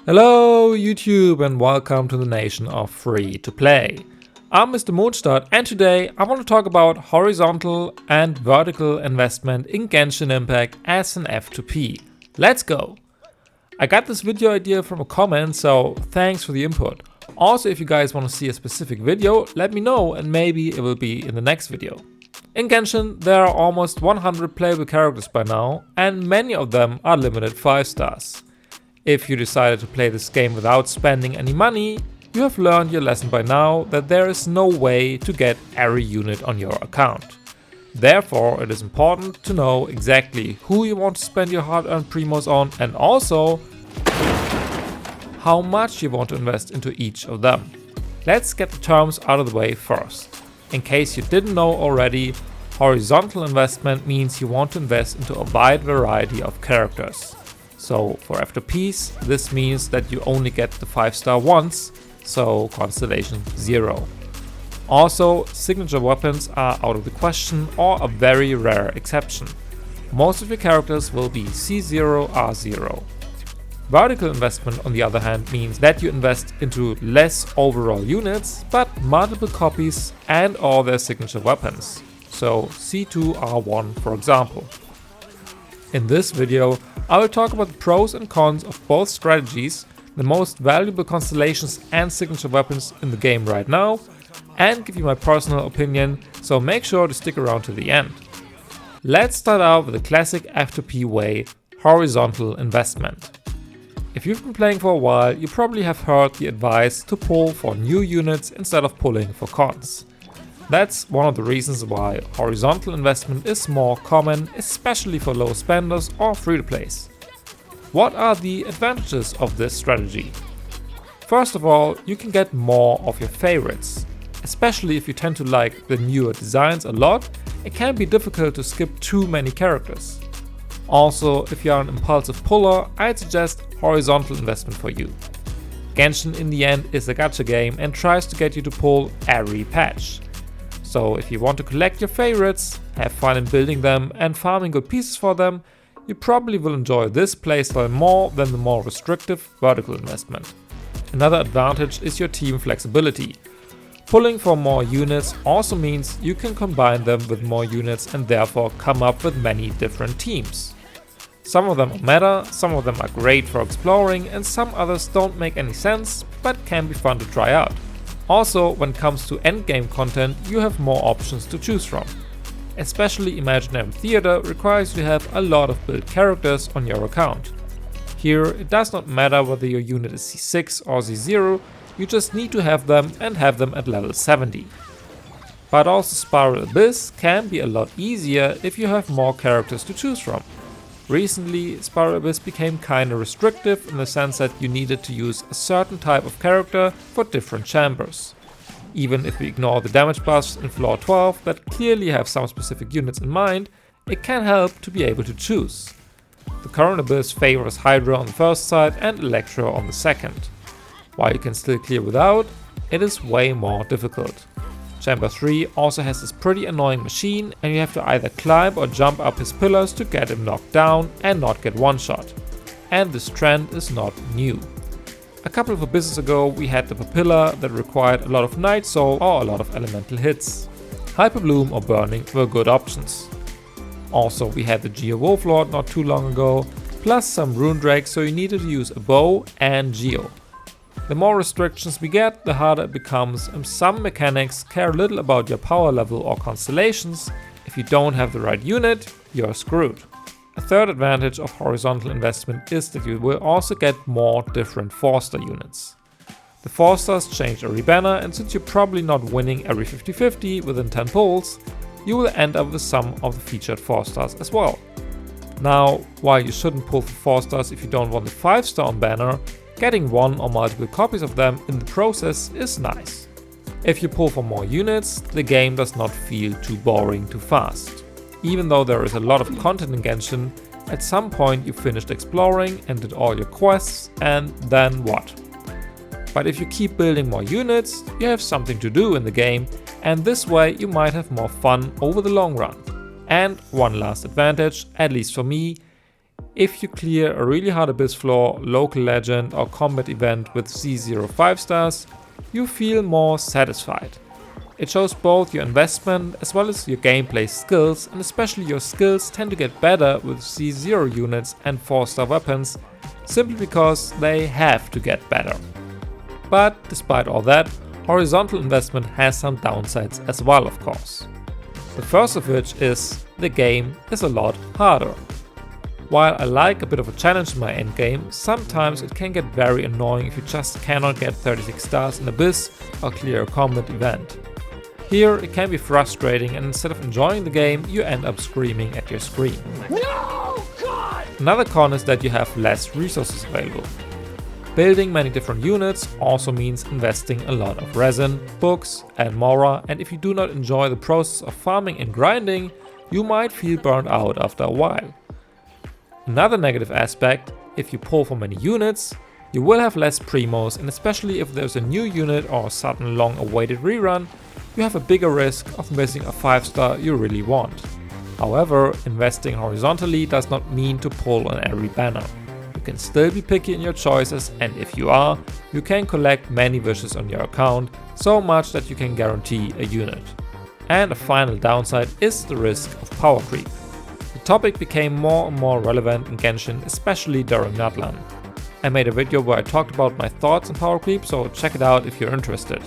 Hello YouTube and welcome to the nation of free to play. I'm Mr. Mondstadt and today I want to talk about horizontal and vertical investment in Genshin Impact as an F2P. Let's go! I got this video idea from a comment, so thanks for the input. Also, if you guys want to see a specific video, let me know and maybe it will be in the next video. In Genshin there are almost 100 playable characters by now and many of them are limited 5 stars. If you decided to play this game without spending any money, you have learned your lesson by now that there is no way to get every unit on your account. Therefore, it is important to know exactly who you want to spend your hard-earned primos on and also how much you want to invest into each of them. Let's get the terms out of the way first. In case you didn't know already, horizontal investment means you want to invest into a wide variety of characters. So for F2Ps, this means that you only get the 5-star once, so constellation 0. Also, signature weapons are out of the question or a very rare exception. Most of your characters will be C0, R0. Vertical investment, on the other hand, means that you invest into less overall units, but multiple copies and all their signature weapons. So C2, R1 for example. In this video, I will talk about the pros and cons of both strategies, the most valuable constellations and signature weapons in the game right now, and give you my personal opinion, so make sure to stick around to the end. Let's start out with the classic F2P way, horizontal investment. If you've been playing for a while, you probably have heard the advice to pull for new units instead of pulling for cons. That's one of the reasons why horizontal investment is more common, especially for low spenders or free-to-plays. What are the advantages of this strategy? First of all, you can get more of your favorites. Especially if you tend to like the newer designs a lot, it can be difficult to skip too many characters. Also, if you are an impulsive puller, I'd suggest horizontal investment for you. Genshin in the end is a gacha game and tries to get you to pull every patch. So if you want to collect your favorites, have fun in building them and farming good pieces for them, you probably will enjoy this playstyle more than the more restrictive vertical investment. Another advantage is your team flexibility. Pulling for more units also means you can combine them with more units and therefore come up with many different teams. Some of them are meta, some of them are great for exploring and some others don't make any sense but can be fun to try out. Also, when it comes to endgame content, you have more options to choose from. Especially Imaginary Theater requires you to have a lot of built characters on your account. Here, it does not matter whether your unit is C6 or C0, you just need to have them and have them at level 70. But also Spiral Abyss can be a lot easier if you have more characters to choose from. Recently, Spiral Abyss became kinda restrictive in the sense that you needed to use a certain type of character for different chambers. Even if we ignore the damage buffs in floor 12 that clearly have some specific units in mind, it can help to be able to choose. The current Abyss favors Hydra on the first side and Electro on the second. While you can still clear without, it is way more difficult. Chamber 3 also has this pretty annoying machine and you have to either climb or jump up his pillars to get him knocked down and not get one-shot. And this trend is not new. A couple of abysses ago we had the Papilla that required a lot of Night Soul or a lot of elemental hits. Hyper Bloom or Burning were good options. Also we had the Geo Wolflord not too long ago, plus some Rune Drakes, so you needed to use a bow and Geo. The more restrictions we get, the harder it becomes, and some mechanics care little about your power level or constellations. If you don't have the right unit, you're screwed. A third advantage of horizontal investment is that you will also get more different 4-star units. The 4-stars change every banner, and since you're probably not winning every 50-50 within 10 pulls, you will end up with some of the featured 4-stars as well. Now, while you shouldn't pull for 4-stars if you don't want the 5-star on banner, getting one or multiple copies of them in the process is nice. If you pull for more units, the game does not feel too boring too fast. Even though there is a lot of content in Genshin, at some point you finished exploring and did all your quests, and then what? But if you keep building more units, you have something to do in the game, and this way you might have more fun over the long run. And one last advantage, at least for me, If you clear a really hard abyss floor, local legend or combat event with C0 5 stars, you feel more satisfied. It shows both your investment as well as your gameplay skills, and especially your skills tend to get better with C0 units and 4-star weapons, simply because they have to get better. But despite all that, horizontal investment has some downsides as well, of course. The first of which is the game is a lot harder. While I like a bit of a challenge in my endgame, sometimes it can get very annoying if you just cannot get 36 stars in Abyss or clear a combat event. Here it can be frustrating, and instead of enjoying the game, you end up screaming at your screen. No, God! Another con is that you have less resources available. Building many different units also means investing a lot of resin, books and mora, and if you do not enjoy the process of farming and grinding, you might feel burned out after a while. Another negative aspect, if you pull for many units, you will have less primos, and especially if there's a new unit or a sudden long awaited rerun, you have a bigger risk of missing a 5-star you really want. However, investing horizontally does not mean to pull on every banner. You can still be picky in your choices, and if you are, you can collect many wishes on your account, so much that you can guarantee a unit. And a final downside is the risk of power creep. The topic became more and more relevant in Genshin, especially during Nutland. I made a video where I talked about my thoughts on power creep, so check it out if you're interested.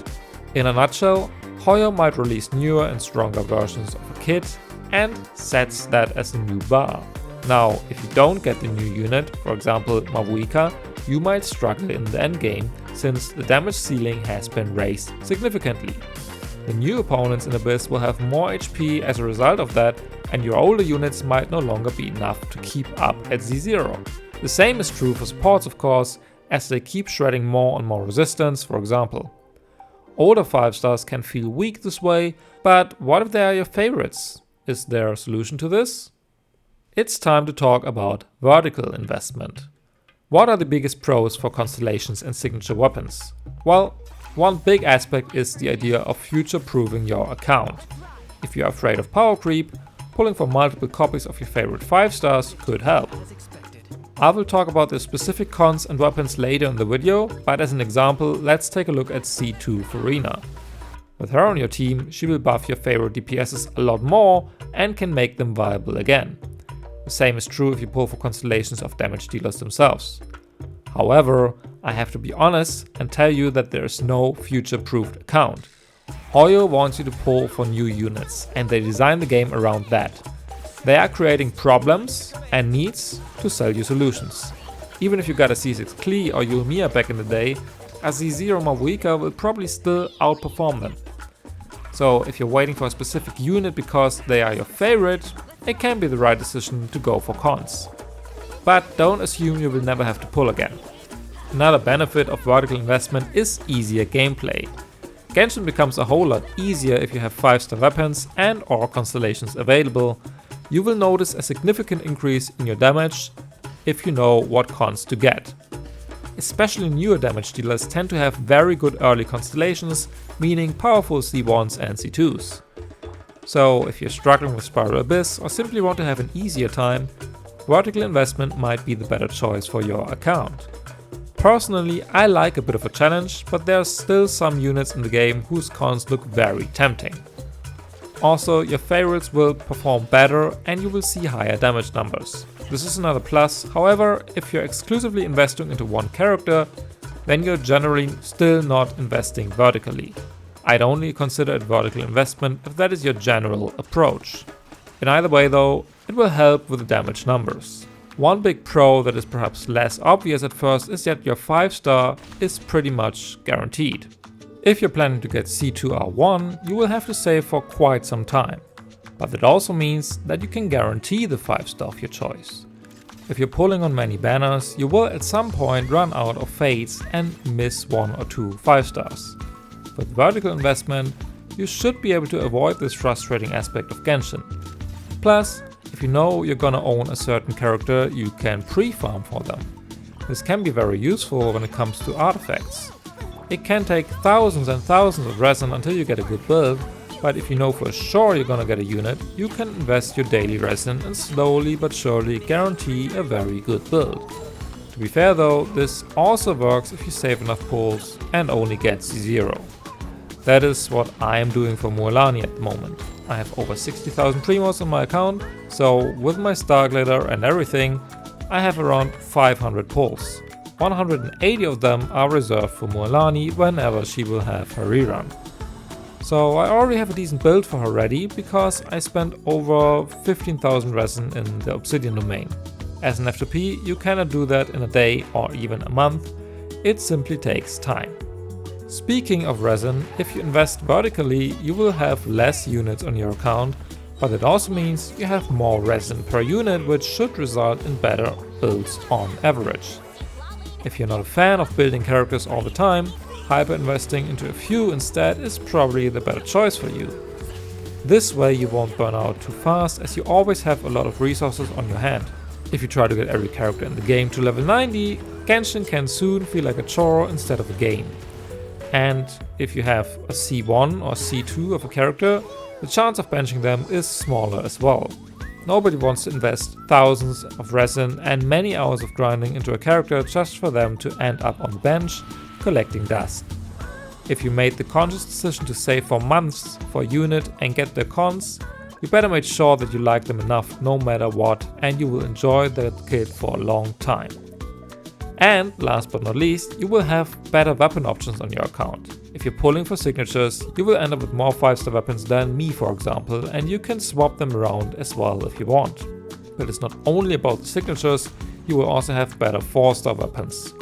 In a nutshell, Hoyo might release newer and stronger versions of a kit and sets that as a new bar. Now, if you don't get the new unit, for example Mavuika, you might struggle in the endgame, since the damage ceiling has been raised significantly. The new opponents in Abyss will have more HP as a result of that, and your older units might no longer be enough to keep up at Z0. The same is true for supports, of course, as they keep shredding more and more resistance, for example. Older 5-stars can feel weak this way, but what if they are your favorites? Is there a solution to this? It's time to talk about vertical investment. What are the biggest pros for constellations and signature weapons? Well, one big aspect is the idea of future-proofing your account. If you are afraid of power creep, pulling for multiple copies of your favorite 5-stars could help. I will talk about the specific cons and weapons later in the video, but as an example, let's take a look at C2 Farina. With her on your team, she will buff your favorite DPSs a lot more and can make them viable again. The same is true if you pull for constellations of damage dealers themselves. However, I have to be honest and tell you that there is no future-proofed account. Hoyo wants you to pull for new units, and they design the game around that. They are creating problems and needs to sell you solutions. Even if you got a C6 Klee or Yulmia back in the day, a Z0 Mavuika will probably still outperform them. So if you're waiting for a specific unit because they are your favorite, it can be the right decision to go for cons. But don't assume you will never have to pull again. Another benefit of vertical investment is easier gameplay. Genshin becomes a whole lot easier if you have 5-star weapons and or constellations available. You will notice a significant increase in your damage if you know what cons to get. Especially newer damage dealers tend to have very good early constellations, meaning powerful C1s and C2s. So if you're struggling with Spiral Abyss or simply want to have an easier time, vertical investment might be the better choice for your account. Personally, I like a bit of a challenge, but there are still some units in the game whose cons look very tempting. Also, your favorites will perform better and you will see higher damage numbers. This is another plus. However, if you're exclusively investing into one character, then you're generally still not investing vertically. I'd only consider it vertical investment if that is your general approach. In either way though, it will help with the damage numbers. One big pro that is perhaps less obvious at first is that your 5-star is pretty much guaranteed. If you're planning to get C2R1, you will have to save for quite some time. But that also means that you can guarantee the 5-star of your choice. If you're pulling on many banners, you will at some point run out of fates and miss 1 or 2 5-stars. With vertical investment, you should be able to avoid this frustrating aspect of Genshin. Plus, if you know you're gonna own a certain character, you can pre-farm for them. This can be very useful when it comes to artifacts. It can take thousands and thousands of resin until you get a good build, But if you know for sure you're gonna get a unit, you can invest your daily resin and slowly but surely guarantee a very good build. To be fair though, this also works if you save enough pulls and only get C0. That is what I am doing for Mualani at the moment. I have over 60,000 primos on my account, so with my star glitter and everything, I have around 500 pulls. 180 of them are reserved for Mualani whenever she will have her rerun. So I already have a decent build for her ready because I spent over 15,000 resin in the obsidian domain. As an F2P, you cannot do that in a day or even a month, it simply takes time. Speaking of resin, if you invest vertically, you will have less units on your account, but it also means you have more resin per unit, which should result in better builds on average. If you're not a fan of building characters all the time, hyper investing into a few instead is probably the better choice for you. This way you won't burn out too fast, as you always have a lot of resources on your hand. If you try to get every character in the game to level 90, Genshin can soon feel like a chore instead of a game. And if you have a C1 or C2 of a character, the chance of benching them is smaller as well. Nobody wants to invest thousands of resin and many hours of grinding into a character just for them to end up on the bench, collecting dust. If you made the conscious decision to save for months for a unit and get their cons, you better make sure that you like them enough no matter what, and you will enjoy that kit for a long time. And last but not least, you will have better weapon options on your account. If you're pulling for signatures, you will end up with more 5-star weapons than me, for example, and you can swap them around as well if you want. But it's not only about the signatures, you will also have better 4-star weapons.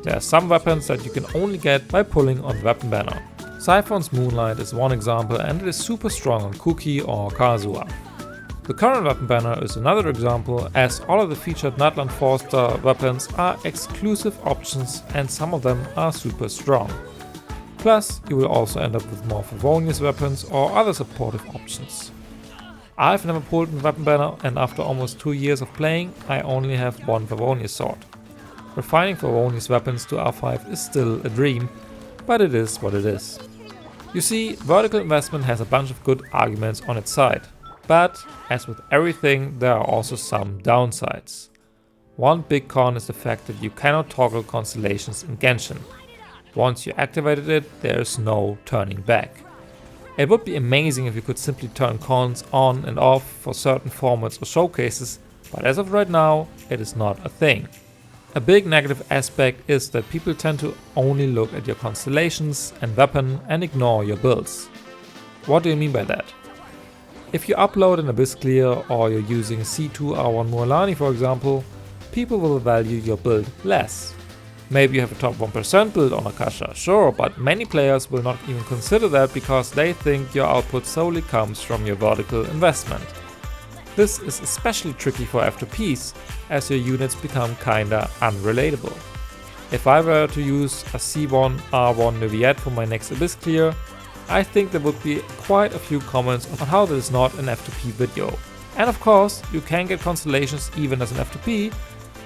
There are some weapons that you can only get by pulling on the weapon banner. Siphon's Moonlight is one example, and it is super strong on Kuki or Kazuha. The current weapon banner is another example, as all of the featured Nutland 4-star weapons are exclusive options and some of them are super strong. Plus, you will also end up with more Favonius weapons or other supportive options. I've never pulled the weapon banner, and after almost 2 years of playing, I only have one Favonius sword. Refining Favonius weapons to R5 is still a dream, but it is what it is. You see, vertical investment has a bunch of good arguments on its side. But, as with everything, there are also some downsides. One big con is the fact that you cannot toggle constellations in Genshin. Once you activated it, there is no turning back. It would be amazing if you could simply turn cons on and off for certain formats or showcases, but as of right now, it is not a thing. A big negative aspect is that people tend to only look at your constellations and weapon and ignore your builds. What do you mean by that? If you upload an Abyss Clear or you're using C2 R1 Mualani, for example, people will value your build less. Maybe you have a top 1% build on Akasha, sure, but many players will not even consider that because they think your output solely comes from your vertical investment. This is especially tricky for F2Ps, as your units become kinda unrelatable. If I were to use a C1 R1 Neviette for my next Abyss Clear, I think there would be quite a few comments on how this is not an F2P video. And of course, you can get constellations even as an F2P,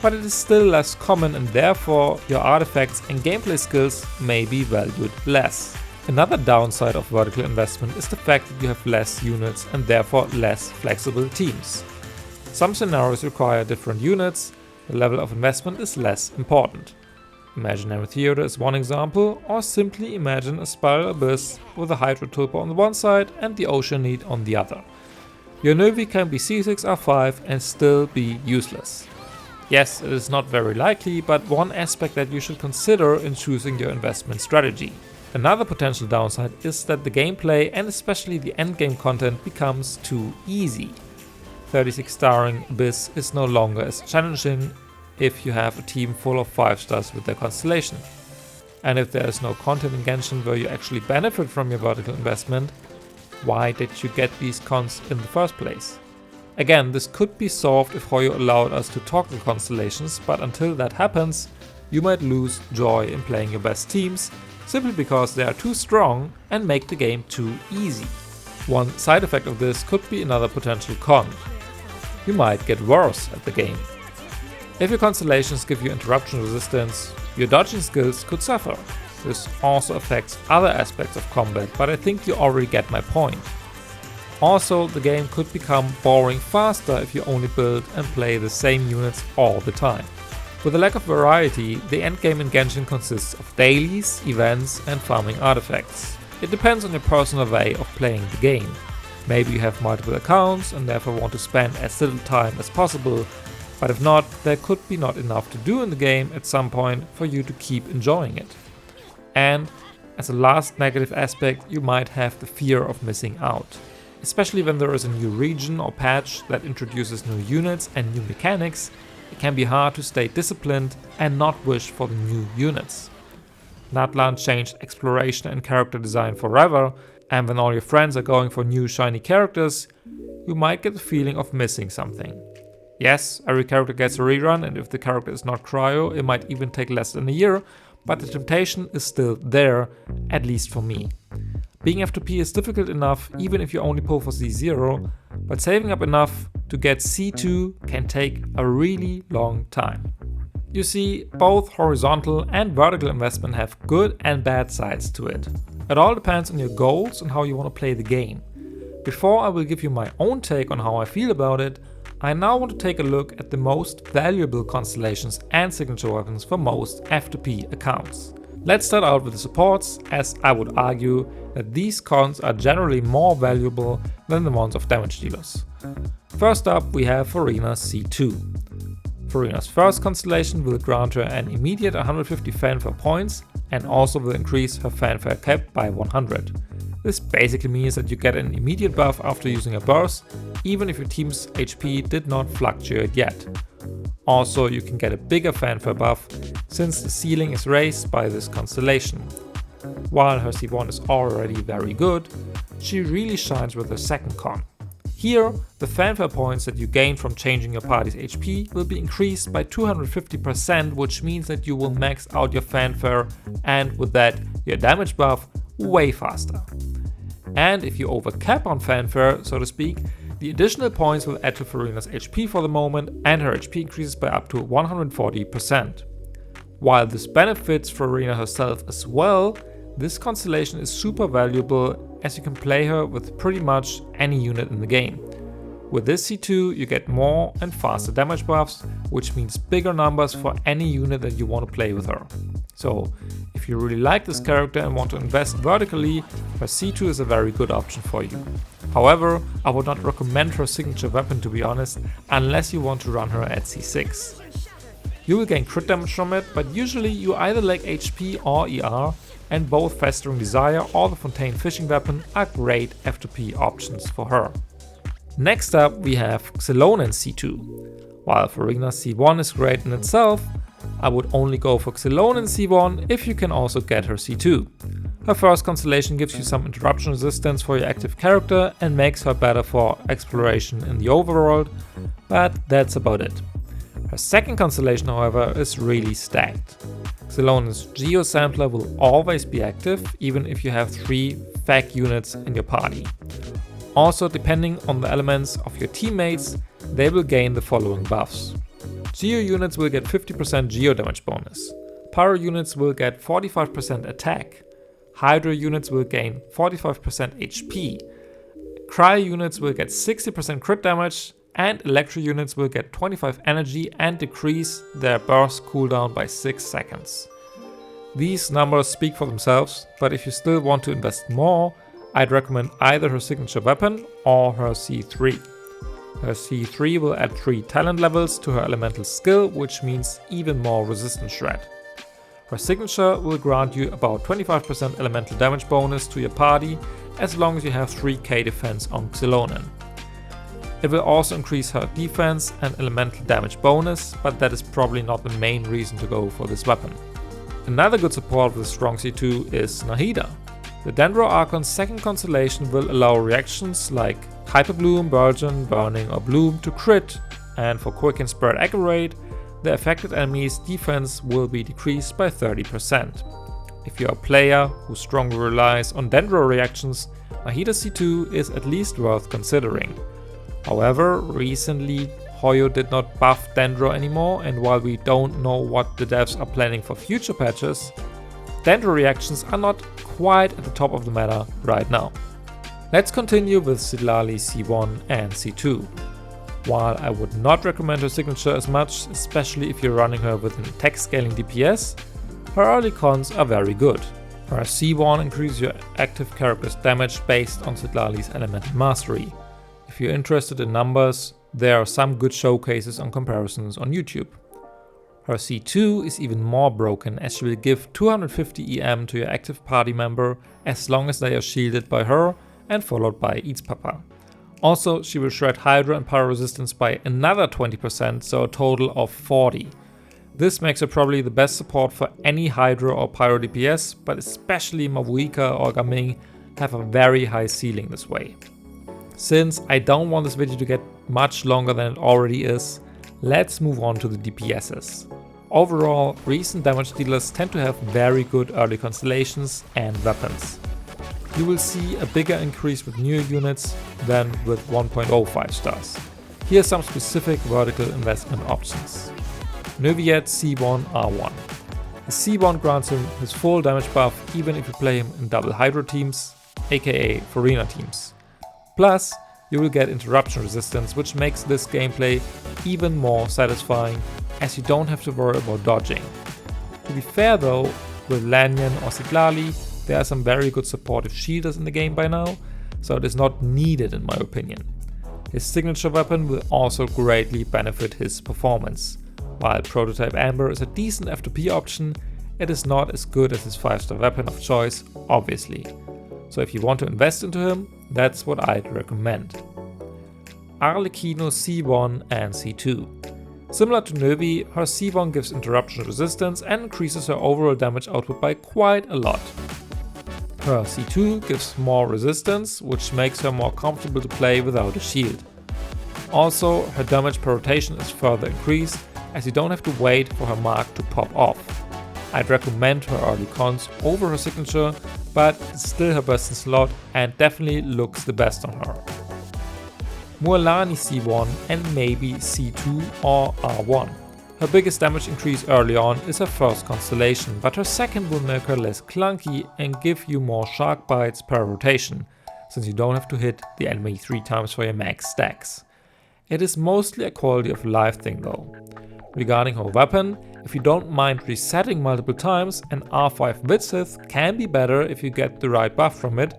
but it is still less common and therefore your artifacts and gameplay skills may be valued less. Another downside of vertical investment is the fact that you have less units and therefore less flexible teams. Some scenarios require different units, the level of investment is less important. Imaginary Theater is one example, or simply imagine a spiral abyss with a Hydro Tulpa on the one side and the Oceanite on the other. Your Novi can be C6 R5 and still be useless. Yes, it is not very likely, but one aspect that you should consider in choosing your investment strategy. Another potential downside is that the gameplay and especially the endgame content becomes too easy. 36 starring Abyss is no longer as challenging if you have a team full of 5 stars with their constellation. And if there is no content in Genshin where you actually benefit from your vertical investment, why did you get these cons in the first place? Again, this could be solved if Hoyo allowed us to toggle constellations, but until that happens, you might lose joy in playing your best teams, simply because they are too strong and make the game too easy. One side effect of this could be another potential con. You might get worse at the game. If your constellations give you interruption resistance, your dodging skills could suffer. This also affects other aspects of combat, but I think you already get my point. Also, the game could become boring faster if you only build and play the same units all the time. With a lack of variety, the endgame in Genshin consists of dailies, events and farming artifacts. It depends on your personal way of playing the game. Maybe you have multiple accounts and therefore want to spend as little time as possible, but if not, there could be not enough to do in the game at some point for you to keep enjoying it. And as a last negative aspect, you might have the fear of missing out. Especially when there is a new region or patch that introduces new units and new mechanics, it can be hard to stay disciplined and not wish for the new units. Natlan changed exploration and character design forever, and when all your friends are going for new shiny characters, you might get the feeling of missing something. Yes, every character gets a rerun, and if the character is not cryo, it might even take less than a year, but the temptation is still there, at least for me. Being F2P is difficult enough even if you only pull for C0, but saving up enough to get C2 can take a really long time. You see, both horizontal and vertical investment have good and bad sides to it. It all depends on your goals and how you want to play the game. Before I will give you my own take on how I feel about it, I now want to take a look at the most valuable constellations and signature weapons for most F2P accounts. Let's start out with the supports, as I would argue that these cons are generally more valuable than the ones of damage dealers. First up, we have Furina's C2. Furina's first constellation will grant her an immediate 150 fanfare points and also will increase her fanfare cap by 100. This basically means that you get an immediate buff after using a burst, even if your team's HP did not fluctuate yet. Also, you can get a bigger fanfare buff since the ceiling is raised by this constellation. While her C1 is already very good, she really shines with her second con. Here, the fanfare points that you gain from changing your party's HP will be increased by 250%, which means that you will max out your fanfare and with that your damage buff way faster. And if you overcap on fanfare, so to speak, the additional points will add to Furina's HP for the moment and her HP increases by up to 140%. While this benefits Furina herself as well, this constellation is super valuable as you can play her with pretty much any unit in the game. With this C2 you get more and faster damage buffs, which means bigger numbers for any unit that you want to play with her. So if you really like this character and want to invest vertically, her C2 is a very good option for you. However, I would not recommend her signature weapon to be honest, unless you want to run her at C6. You will gain crit damage from it, but usually you either lack HP or ER, and both Festering Desire or the Fontaine Fishing Weapon are great F2P options for her. Next up we have Xylonen C2. While Furina C1 is great in itself, I would only go for Xylonen C1 if you can also get her C2. Her first constellation gives you some interruption resistance for your active character and makes her better for exploration in the overworld, but that's about it. Her second constellation, however, is really stacked. Xylonen's Geo Sampler will always be active, even if you have 3 FAC units in your party. Also, depending on the elements of your teammates, they will gain the following buffs. Geo units will get 50% Geo damage bonus. Pyro units will get 45% attack. Hydra units will gain 45% HP. Cryo units will get 60% crit damage. And Electro units will get 25 energy and decrease their burst cooldown by 6 seconds. These numbers speak for themselves, but if you still want to invest more, I'd recommend either her signature weapon or her C3. Her C3 will add 3 talent levels to her elemental skill, which means even more resistance shred. Her signature will grant you about 25% elemental damage bonus to your party as long as you have 3k defense on Xylonen. It will also increase her defense and elemental damage bonus, but that is probably not the main reason to go for this weapon. Another good support with strong C2 is Nahida. The Dendro Archon's second constellation will allow reactions like Hyper Bloom, Burgeon, Burning or Bloom to crit, and for quick and spread accurate, the affected enemy's defense will be decreased by 30%. If you are a player who strongly relies on Dendro reactions, Nahida C2 is at least worth considering. However, recently Hoyo did not buff Dendro anymore, and while we don't know what the devs are planning for future patches, Dendro reactions are not quite at the top of the meta right now. Let's continue with Citlali C1 and C2. While I would not recommend her signature as much, especially if you're running her with an attack scaling DPS, her early cons are very good. Her C1 increases your active character's damage based on Citlali's elemental mastery. If you're interested in numbers, there are some good showcases on comparisons on YouTube. Her C2 is even more broken, as she will give 250 EM to your active party member as long as they are shielded by her and followed by Eats Papa. Also, she will shred Hydra and Pyro resistance by another 20%, so a total of 40. This makes her probably the best support for any Hydra or Pyro DPS, but especially Mavuika or Gaming have a very high ceiling this way. Since I don't want this video to get much longer than it already is, let's move on to the DPSs. Overall, recent damage dealers tend to have very good early constellations and weapons. You will see a bigger increase with newer units than with 1.05 stars. Here are some specific vertical investment options. Neuvillette C1 R1. The C1 grants him his full damage buff even if you play him in double Hydra teams, aka Farina teams. Plus, you will get interruption resistance, which makes this gameplay even more satisfying as you don't have to worry about dodging. To be fair though, with Lanyan or Citlali, there are some very good supportive shielders in the game by now, so it is not needed in my opinion. His signature weapon will also greatly benefit his performance. While Prototype Amber is a decent F2P option, it is not as good as his 5-star weapon of choice, obviously. So if you want to invest into him, that's what I'd recommend. Arlecchino C1 and C2. Similar to Neuvi, her C1 gives interruption resistance and increases her overall damage output by quite a lot. Her C2 gives more resistance, which makes her more comfortable to play without a shield. Also, her damage per rotation is further increased, as you don't have to wait for her mark to pop off. I'd recommend her early cons over her signature, but it's still her best in slot and definitely looks the best on her. Mualani C1 and maybe C2 or R1. Her biggest damage increase early on is her first constellation, but her second will make her less clunky and give you more shark bites per rotation, since you don't have to hit the enemy 3 times for your max stacks. It is mostly a quality of life thing though. Regarding her weapon, if you don't mind resetting multiple times, an R5 Widsith can be better if you get the right buff from it,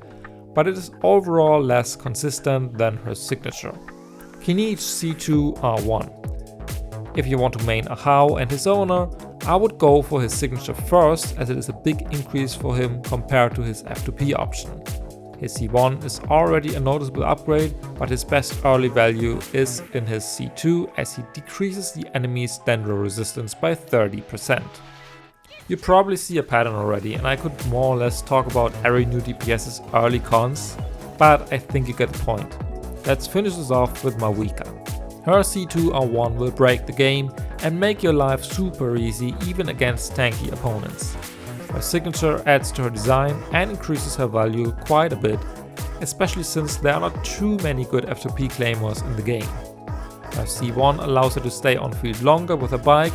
but it is overall less consistent than her signature. Kinich C2 R1. If you want to main Ahau and his owner, I would go for his signature first, as it is a big increase for him compared to his F2P option. His C1 is already a noticeable upgrade, but his best early value is in his C2, as he decreases the enemy's Dendro resistance by 30%. You probably see a pattern already, and I could more or less talk about every new DPS's early cons, but I think you get the point. Let's finish this off with Mavuika. Her C2 R1 will break the game and make your life super easy even against tanky opponents. Her signature adds to her design and increases her value quite a bit, especially since there are not too many good F2P claimers in the game. Her C1 allows her to stay on field longer with her bike,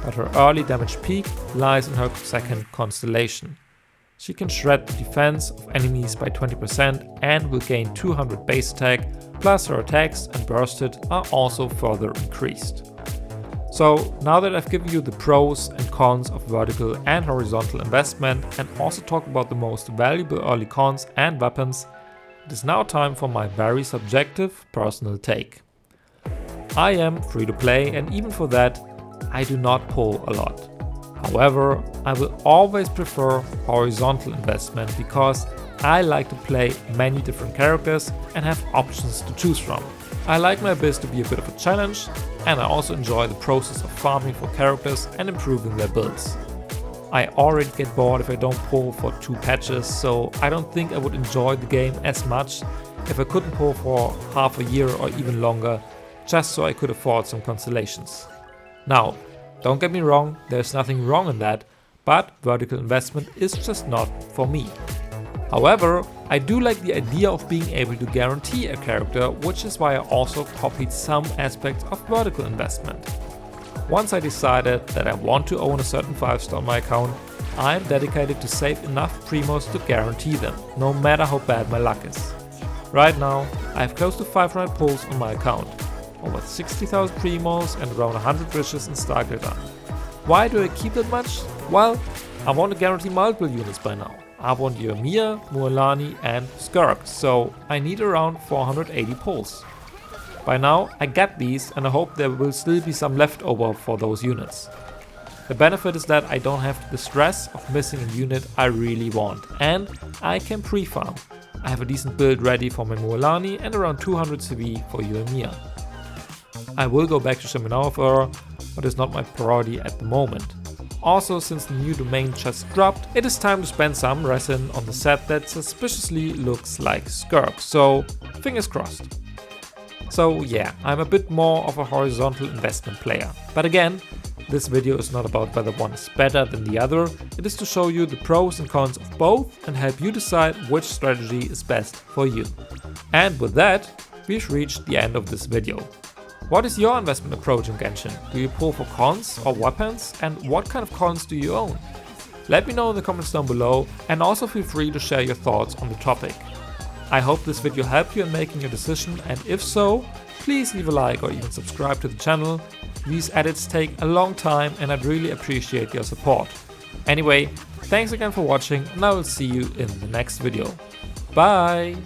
but her early damage peak lies in her second constellation. She can shred the defense of enemies by 20% and will gain 200 base attack, plus her attacks and bursted are also further increased. So now that I've given you the pros and cons of vertical and horizontal investment and also talked about the most valuable early cons and weapons, it is now time for my very subjective personal take. I am free to play, and even for that I do not pull a lot. However, I will always prefer horizontal investment because I like to play many different characters and have options to choose from. I like my biz to be a bit of a challenge, and I also enjoy the process of farming for characters and improving their builds. I already get bored if I don't pull for 2 patches, so I don't think I would enjoy the game as much if I couldn't pull for half a year or even longer, just so I could afford some constellations. Now, don't get me wrong, there's nothing wrong in that, but vertical investment is just not for me. However, I do like the idea of being able to guarantee a character, which is why I also copied some aspects of vertical investment. Once I decided that I want to own a certain 5-star on my account, I'm dedicated to save enough primos to guarantee them, no matter how bad my luck is. Right now, I have close to 500 pulls on my account, over 60,000 primos and around 100 wishes in Stargate. Why do I keep that much? Well, I want to guarantee multiple units by now. I want Yoimiya, Mualani and Skirk, so I need around 480 pulls. By now I get these and I hope there will still be some left over for those units. The benefit is that I don't have the stress of missing a unit I really want, and I can pre-farm. I have a decent build ready for my Mualani and around 200 CV for Yoimiya. I will go back to Shamanova, but it's not my priority at the moment. Also, since the new domain just dropped, it is time to spend some resin on the set that suspiciously looks like Skirk, so fingers crossed. So yeah, I'm a bit more of a horizontal investment player. But again, this video is not about whether one is better than the other, it is to show you the pros and cons of both and help you decide which strategy is best for you. And with that, we've reached the end of this video. What is your investment approach in Genshin? Do you pull for cons or weapons, and what kind of cons do you own? Let me know in the comments down below, and also feel free to share your thoughts on the topic. I hope this video helped you in making your decision, and if so, please leave a like or even subscribe to the channel. These edits take a long time and I'd really appreciate your support. Anyway, thanks again for watching and I will see you in the next video. Bye!